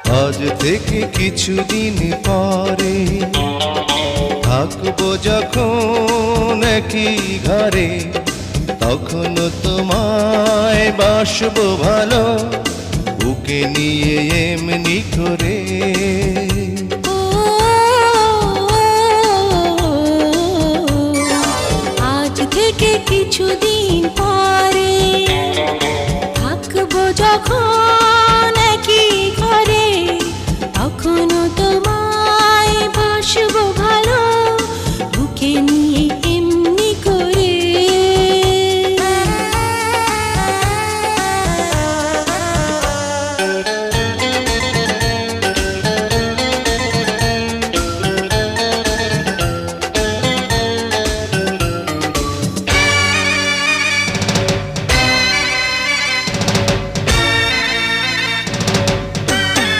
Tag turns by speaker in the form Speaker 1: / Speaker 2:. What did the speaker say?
Speaker 1: আজ থেকে কিছুদিন পরে থাকবো যখন একই ঘরে, তখন তোমায় বাসবো ভালো, বুকে নিয়ে এমনি করে।
Speaker 2: আজ থেকে কিছুদিন পরে থাকবো যখন